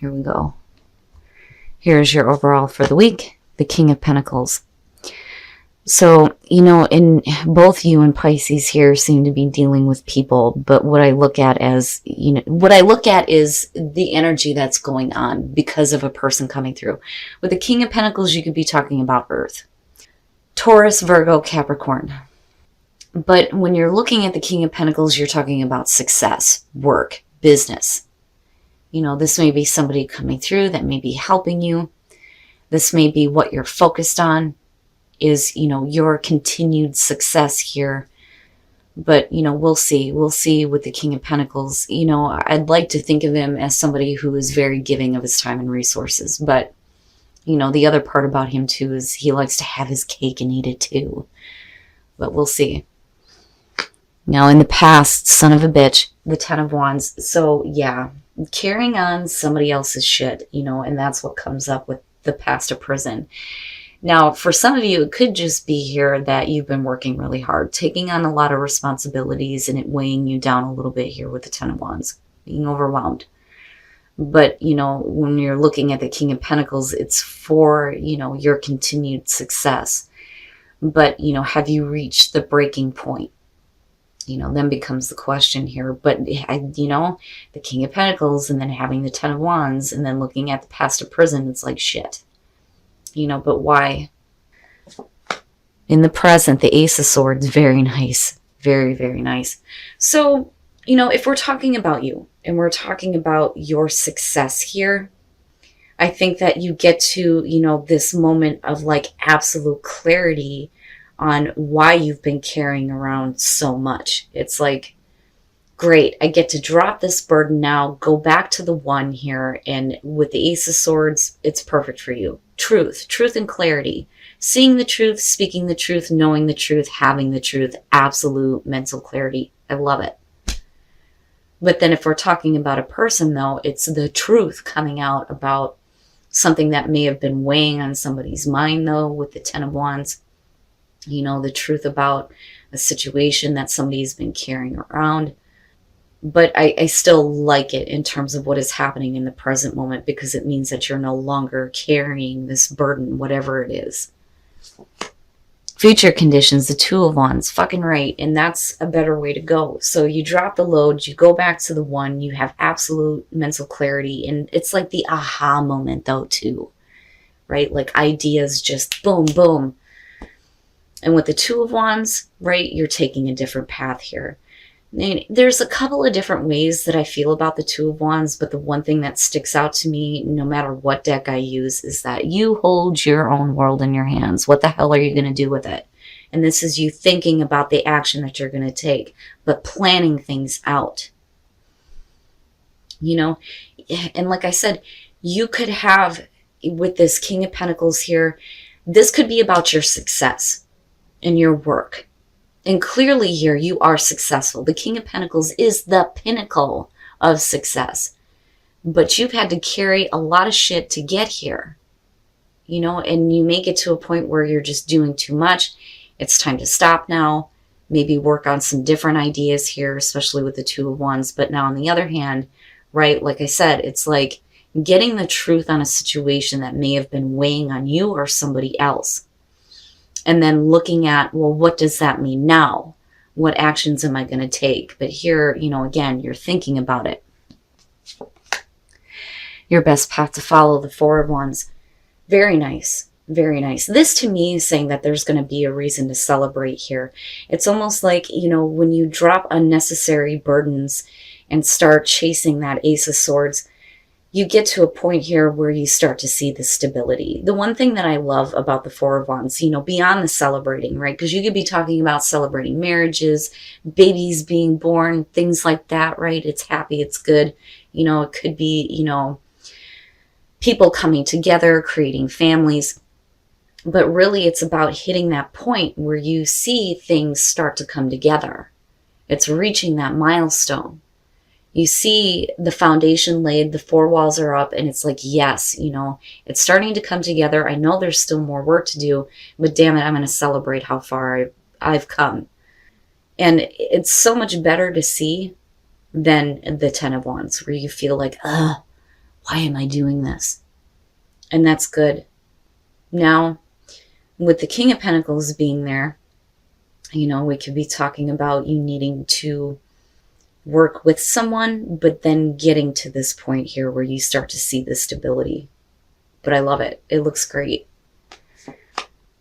Here we go. Here's your overall for the week, the King of Pentacles. So, in both you and Pisces here seem to be dealing with people, but what I look at is the energy that's going on because of a person coming through. With the King of Pentacles, you could be talking about Earth. Taurus, Virgo, Capricorn. But when you're looking at the King of Pentacles, you're talking about success, work, business. This may be somebody coming through that may be helping you. This may be what you're focused on is, your continued success here. But, we'll see. We'll see with the King of Pentacles. I'd like to think of him as somebody who is very giving of his time and resources. But, the other part about him too is he likes to have his cake and eat it too. But we'll see. Now, in the past, son of a bitch, the Ten of Wands. So, yeah, carrying on somebody else's shit, and that's what comes up with the past of prison. Now, for some of you, it could just be here that you've been working really hard, taking on a lot of responsibilities, and it weighing you down a little bit here with the Ten of Wands, being overwhelmed. But, when you're looking at the King of Pentacles, it's for, your continued success. But, have you reached the breaking point? Then becomes the question here. But, the King of Pentacles and then having the Ten of Wands and then looking at the past of prison, it's like shit. But why? In the present, the Ace of Swords, very nice. Very, very nice. So, if we're talking about you and we're talking about your success here, I think that you get to, this moment of like absolute clarity on why you've been carrying around so much. It's like, great, I get to drop this burden now, go back to the one here, and with the Ace of Swords, it's perfect for you. Truth and clarity. Seeing the truth, speaking the truth, knowing the truth, having the truth, absolute mental clarity. I love it. But then if we're talking about a person, though, it's the truth coming out about something that may have been weighing on somebody's mind, though, with the Ten of Wands. The truth about a situation that somebody's been carrying around. But I still like it in terms of what is happening in the present moment, because it means that you're no longer carrying this burden, whatever it is. Future conditions, the Two of Wands, fucking right. And that's a better way to go. So you drop the load, you go back to the one, you have absolute mental clarity. And it's like the aha moment, though, too. Right? Like ideas just boom, boom. And with the Two of Wands, right, you're taking a different path here. There's a couple of different ways that I feel about the Two of Wands, but the one thing that sticks out to me, no matter what deck I use, is that you hold your own world in your hands. What the hell are you going to do with it? And this is you thinking about the action that you're going to take, but planning things out. And like I said, you could have, with this King of Pentacles here, this could be about your success in your work. And clearly here, you are successful. The King of Pentacles is the pinnacle of success. But you've had to carry a lot of shit to get here. And you may get to a point where you're just doing too much. It's time to stop now. Maybe work on some different ideas here, especially with the Two of Wands. But now on the other hand, right, like I said, it's like getting the truth on a situation that may have been weighing on you or somebody else. And then looking at, well, what does that mean now? What actions am I going to take? But here, again, you're thinking about it. Your best path to follow, the Four of Wands. Very nice. Very nice. This to me is saying that there's going to be a reason to celebrate here. It's almost like, when you drop unnecessary burdens and start chasing that Ace of Swords, you get to a point here where you start to see the stability. The one thing that I love about the Four of Wands, beyond the celebrating, right? Because you could be talking about celebrating marriages, babies being born, things like that, right? It's happy, it's good. It could be, people coming together, creating families. But really, it's about hitting that point where you see things start to come together. It's reaching that milestone. You see the foundation laid, the four walls are up, and it's like, yes, it's starting to come together. I know there's still more work to do, but damn it, I'm going to celebrate how far I've come. And it's so much better to see than the Ten of Wands, where you feel like, Why am I doing this? And that's good. Now, with the King of Pentacles being there, we could be talking about you needing to work with someone, but then getting to this point here where you start to see the stability. But I love it. It looks great.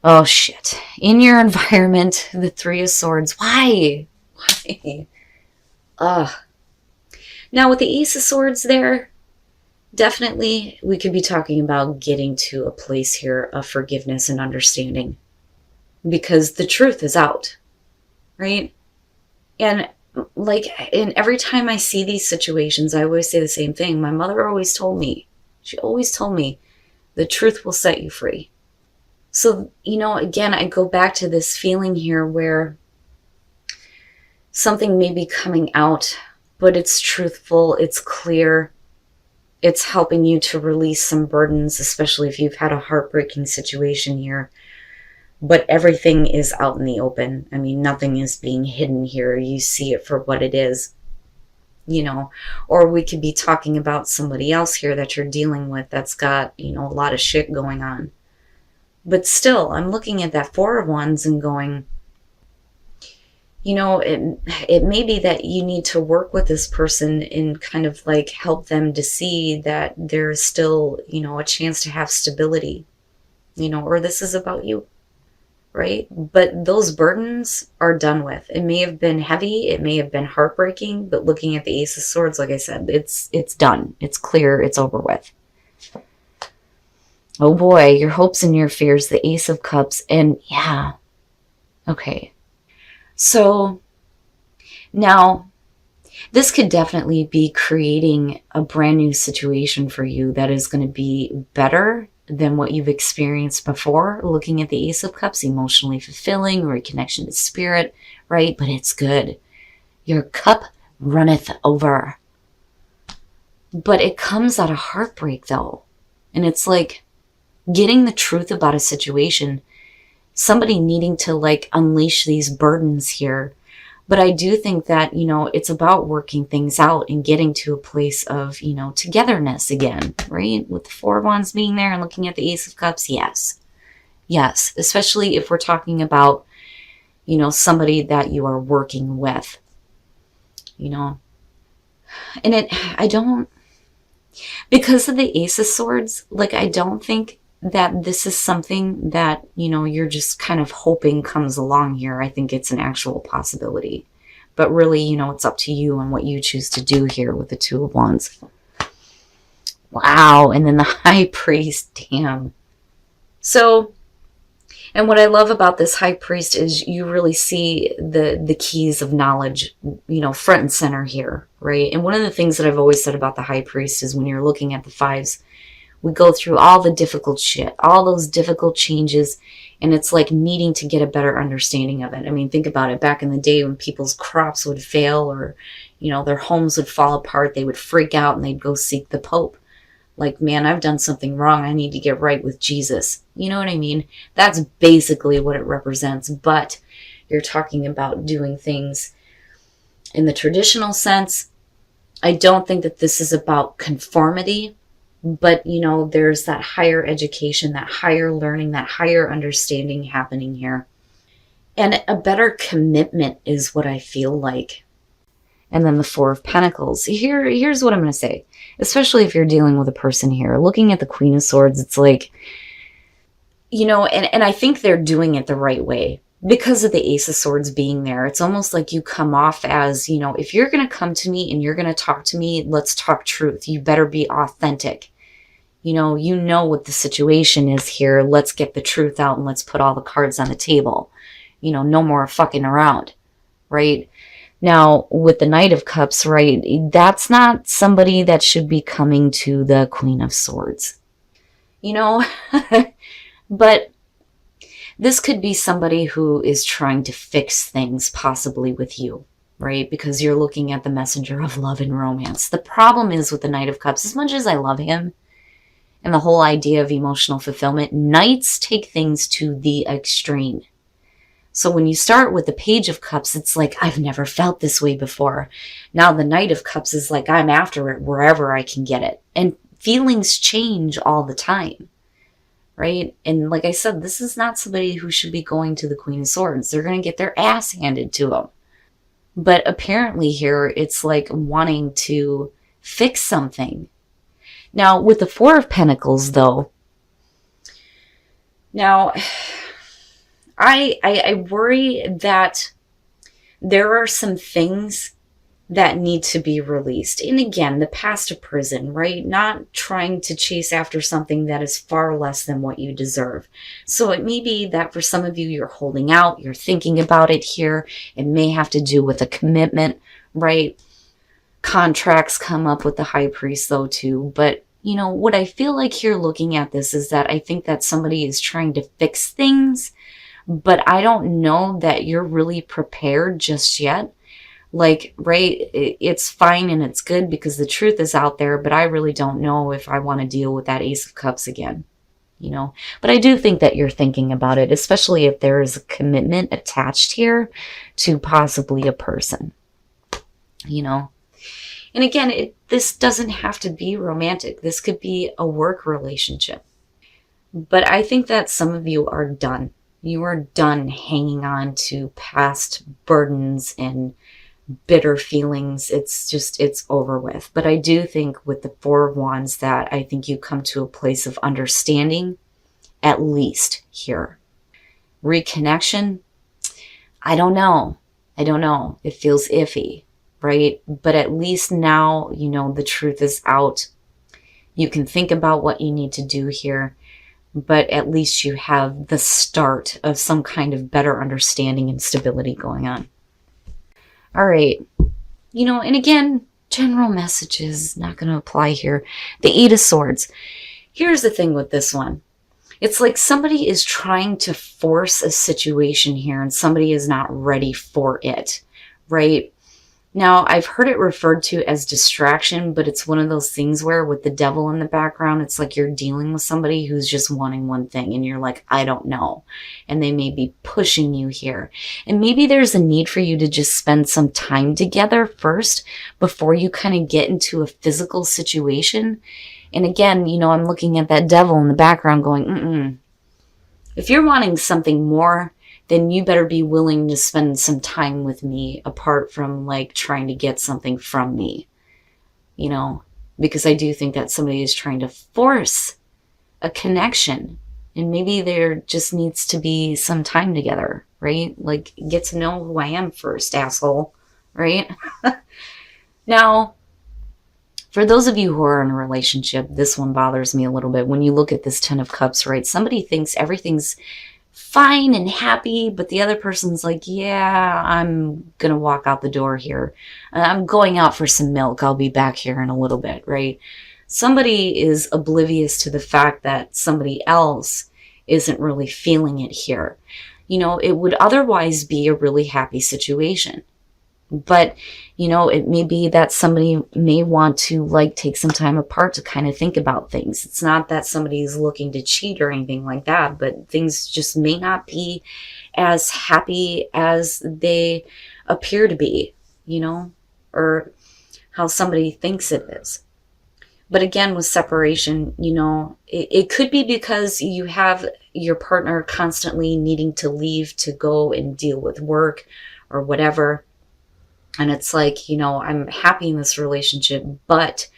Oh, shit. In your environment, the Three of Swords. Why? Ugh. Now, with the Ace of Swords there, definitely we could be talking about getting to a place here of forgiveness and understanding. Because the truth is out. Right? And every time I see these situations, I always say the same thing. My mother always told me, the truth will set you free. So, again, I go back to this feeling here where something may be coming out, but it's truthful, it's clear, it's helping you to release some burdens, especially if you've had a heartbreaking situation here. But everything is out in the open. I mean, nothing is being hidden here. You see it for what it is, Or we could be talking about somebody else here that you're dealing with that's got, a lot of shit going on. But still, I'm looking at that Four of Wands and going, it may be that you need to work with this person and kind of help them to see that there's still, a chance to have stability, or this is about you. Right? But those burdens are done with. It may have been heavy, it may have been heartbreaking, but looking at the Ace of Swords, like I said, it's done. It's clear, it's over with. Oh boy, your hopes and your fears, the Ace of Cups, and yeah. Okay. So now this could definitely be creating a brand new situation for you that is going to be better than what you've experienced before. Looking at the Ace of Cups, emotionally fulfilling, reconnection to spirit, right? But it's good. Your cup runneth over. But it comes out of heartbreak though. And it's getting the truth about a situation, somebody needing to unleash these burdens here. But I do think that, it's about working things out and getting to a place of, togetherness again, right? With the Four of Wands being there and looking at the Ace of Cups, yes. Yes, especially if we're talking about, somebody that you are working with, And because of the Ace of Swords, I don't think that this is something that, you're just kind of hoping comes along here. I think it's an actual possibility. But really, it's up to you and what you choose to do here with the Two of Wands. Wow. And then the High Priest. Damn. So, and what I love about this High Priest is you really see the keys of knowledge, front and center here, right? And one of the things that I've always said about the High Priest is when you're looking at the fives, we go through all the difficult shit, all those difficult changes, and it's needing to get a better understanding of it. I mean, think about it. Back in the day when people's crops would fail or, their homes would fall apart, they would freak out and they'd go seek the Pope. Man, I've done something wrong. I need to get right with Jesus. You know what I mean? That's basically what it represents. But you're talking about doing things in the traditional sense. I don't think that this is about conformity. But, there's that higher education, that higher learning, that higher understanding happening here. And a better commitment is what I feel like. And then the Four of Pentacles. Here's what I'm going to say. Especially if you're dealing with a person here. Looking at the Queen of Swords, it's and I think they're doing it the right way. Because of the Ace of Swords being there, it's almost like you come off as, if you're going to come to me and you're going to talk to me, let's talk truth. You better be authentic. You know what the situation is here. Let's get the truth out and let's put all the cards on the table. No more fucking around, right? Now, with the Knight of Cups, right, that's not somebody that should be coming to the Queen of Swords. But this could be somebody who is trying to fix things possibly with you, right? Because you're looking at the messenger of love and romance. The problem is with the Knight of Cups, as much as I love him and the whole idea of emotional fulfillment, Knights take things to the extreme. So when you start with the Page of Cups, it's I've never felt this way before. Now the Knight of Cups is I'm after it wherever I can get it. And feelings change all the time, right? And like I said, this is not somebody who should be going to the Queen of Swords. They're going to get their ass handed to them. But apparently here, it's like wanting to fix something. Now, with the Four of Pentacles, though, now, I worry that there are some things that need to be released. And again, the past of prison, right? Not trying to chase after something that is far less than what you deserve. So it may be that for some of you, you're holding out, you're thinking about it here. It may have to do with a commitment, right? Contracts come up with the High Priest though too. But you know, what I feel like here looking at this is that I think that somebody is trying to fix things, but I don't know that you're really prepared just yet. Like, right, it's fine and it's good because the truth is out there, but I really don't know if I want to deal with that Ace of Cups again, you know. But I do think that you're thinking about it, especially if there is a commitment attached here to possibly a person, you know. And again, this doesn't have to be romantic. This could be a work relationship. But I think that some of you are done. You are done hanging on to past burdens and bitter feelings. It's over with. But I do think with the Four of Wands that I think you come to a place of understanding, at least here. Reconnection, I don't know. It feels iffy, right? But at least now, you know, the truth is out. You can think about what you need to do here, but at least you have the start of some kind of better understanding and stability going on. All right, you know, and again, general messages, not going to apply here. The Eight of Swords. Here's the thing with this one. It's like somebody is trying to force a situation here and somebody is not ready for it, right? Now, I've heard it referred to as distraction, but it's one of those things where with the devil in the background, it's like you're dealing with somebody who's just wanting one thing and you're like, I don't know. And they may be pushing you here. And maybe there's a need for you to just spend some time together first before you kind of get into a physical situation. And again, you know, I'm looking at that devil in the background going, If you're wanting something more, then you better be willing to spend some time with me apart from like trying to get something from me, you know, because I do think that somebody is trying to force a connection and maybe there just needs to be some time together, right? Like get to know who I am first, asshole, right? Now, for those of you who are in a relationship, this one bothers me a little bit. When you look at this Ten of Cups, right? Somebody thinks everything's fine and happy, but the other person's like, yeah, I'm gonna walk out the door here. I'm going out for some milk. I'll be back here in a little bit, right? Somebody is oblivious to the fact that somebody else isn't really feeling it here. You know, it would otherwise be a really happy situation. But, you know, it may be that somebody may want to like take some time apart to kind of think about things. It's not that somebody is looking to cheat or anything like that, but things just may not be as happy as they appear to be, you know, or how somebody thinks it is. But again, with separation, you know, it could be because you have your partner constantly needing to leave to go and deal with work or whatever. And it's like, you know, I'm happy in this relationship, but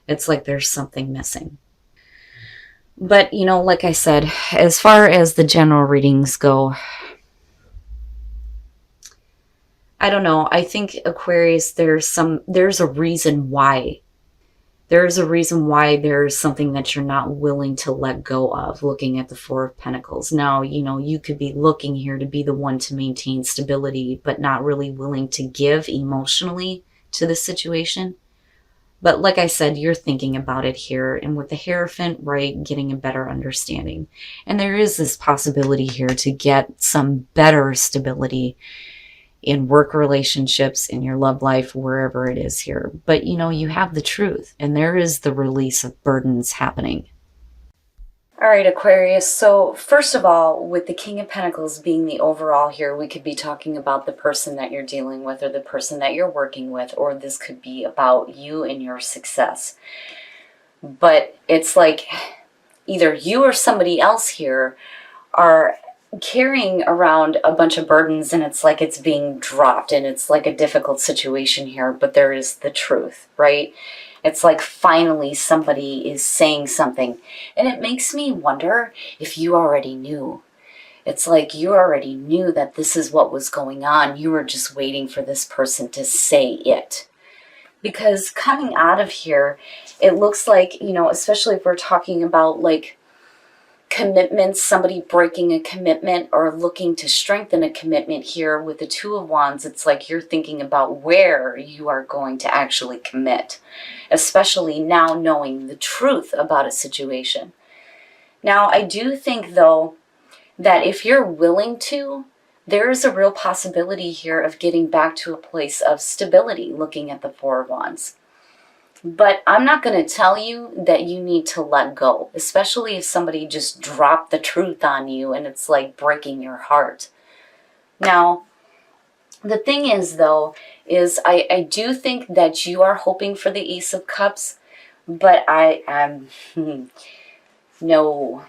it's like there's something missing. But, you know, like I said, as far as the general readings go, I don't know. I think Aquarius, there's a reason why. There's a reason why there's something that you're not willing to let go of, looking at the Four of Pentacles. Now, you know, you could be looking here to be the one to maintain stability, but not really willing to give emotionally to the situation. But like I said, you're thinking about it here. And with the Hierophant, right, getting a better understanding. And there is this possibility here to get some better stability in work relationships, in your love life, wherever it is here. But, you know, you have the truth, and there is the release of burdens happening. All right, Aquarius. So first of all, with the King of Pentacles being the overall here, we could be talking about the person that you're dealing with or the person that you're working with, or this could be about you and your success. But it's like either you or somebody else here are carrying around a bunch of burdens, and it's like it's being dropped, and it's like a difficult situation here, but there is the truth, right? It's like finally somebody is saying something, and it makes me wonder if you already knew. It's like you already knew that this is what was going on. You were just waiting for this person to say it. Because coming out of here, it looks like, you know, especially if we're talking about like commitments, somebody breaking a commitment or looking to strengthen a commitment here with the Two of Wands, it's like you're thinking about where you are going to actually commit, especially now knowing the truth about a situation. Now, I do think, though, that if you're willing to, there is a real possibility here of getting back to a place of stability, looking at the Four of Wands. But I'm not going to tell you that you need to let go, especially if somebody just dropped the truth on you and it's like breaking your heart. Now, the thing is, though, is I do think that you are hoping for the Ace of Cups, but I am... No,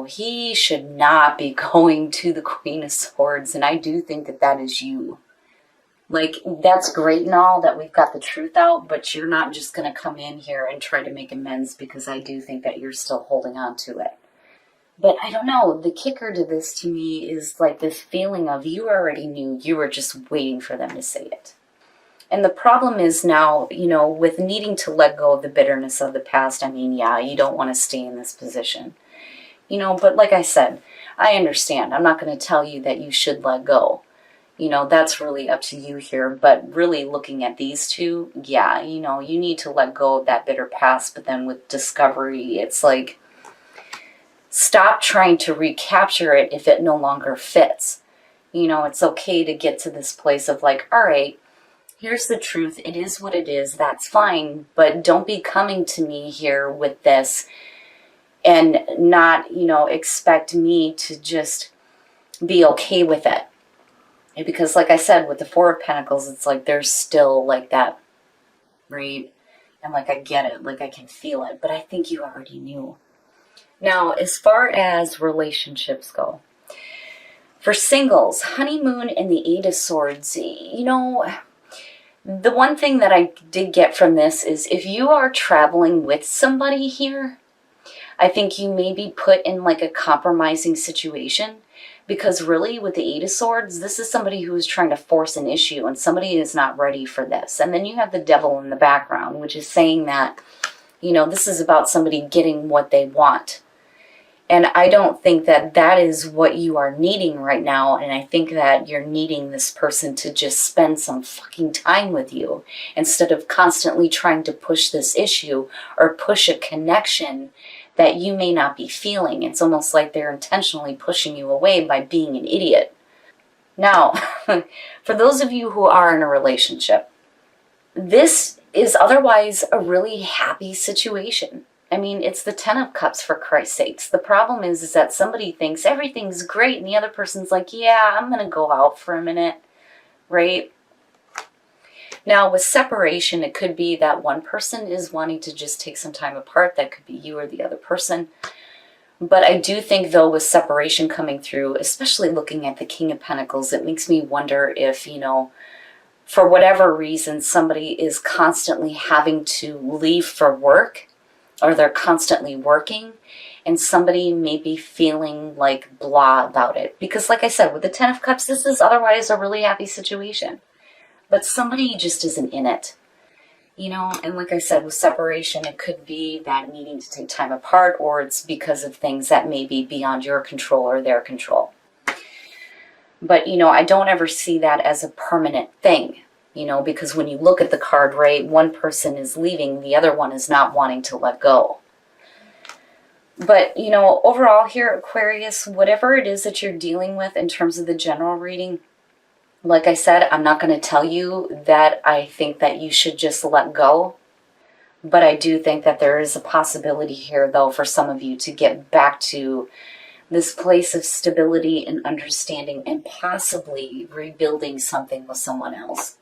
he should not be going to the Queen of Swords, and I do think that that is you. Like, that's great and all that we've got the truth out, but you're not just going to come in here and try to make amends, because I do think that you're still holding on to it. But I don't know, the kicker to this to me is like this feeling of you already knew, you were just waiting for them to say it. And the problem is now, you know, with needing to let go of the bitterness of the past, I mean, yeah, you don't want to stay in this position. You know, but like I said, I understand. I'm not going to tell you that you should let go. You know, that's really up to you here. But really looking at these two, yeah, you know, you need to let go of that bitter past. But then with discovery, it's like, stop trying to recapture it if it no longer fits. You know, it's okay to get to this place of like, all right, here's the truth. It is what it is. That's fine. But don't be coming to me here with this and not, you know, expect me to just be okay with it. Because like I said, with the Four of Pentacles, it's like there's still like that, right? And like I get it. Like I can feel it. But I think you already knew. Now, as far as relationships go, for singles, honeymoon and the Eight of Swords, you know... The one thing that I did get from this is if you are traveling with somebody here, I think you may be put in like a compromising situation, because really with the Eight of Swords, this is somebody who is trying to force an issue and somebody is not ready for this. And then you have the Devil in the background, which is saying that, you know, this is about somebody getting what they want. And I don't think that that is what you are needing right now. And I think that you're needing this person to just spend some fucking time with you instead of constantly trying to push this issue or push a connection that you may not be feeling. It's almost like they're intentionally pushing you away by being an idiot. Now, for those of you who are in a relationship, this is otherwise a really happy situation. I mean, it's the Ten of Cups, for Christ's sakes. The problem is that somebody thinks everything's great and the other person's like, yeah, I'm going to go out for a minute, right? Now, with separation, it could be that one person is wanting to just take some time apart. That could be you or the other person. But I do think, though, with separation coming through, especially looking at the King of Pentacles, it makes me wonder if, you know, for whatever reason, somebody is constantly having to leave for work, or they're constantly working, and somebody may be feeling like blah about it. Because like I said, with the Ten of Cups, this is otherwise a really happy situation. But somebody just isn't in it. You know, and like I said, with separation, it could be that needing to take time apart, or it's because of things that may be beyond your control or their control. But, you know, I don't ever see that as a permanent thing. You know, because when you look at the card, right, one person is leaving, the other one is not wanting to let go. But, you know, overall here, Aquarius, whatever it is that you're dealing with in terms of the general reading, like I said, I'm not going to tell you that I think that you should just let go. But I do think that there is a possibility here, though, for some of you to get back to this place of stability and understanding and possibly rebuilding something with someone else.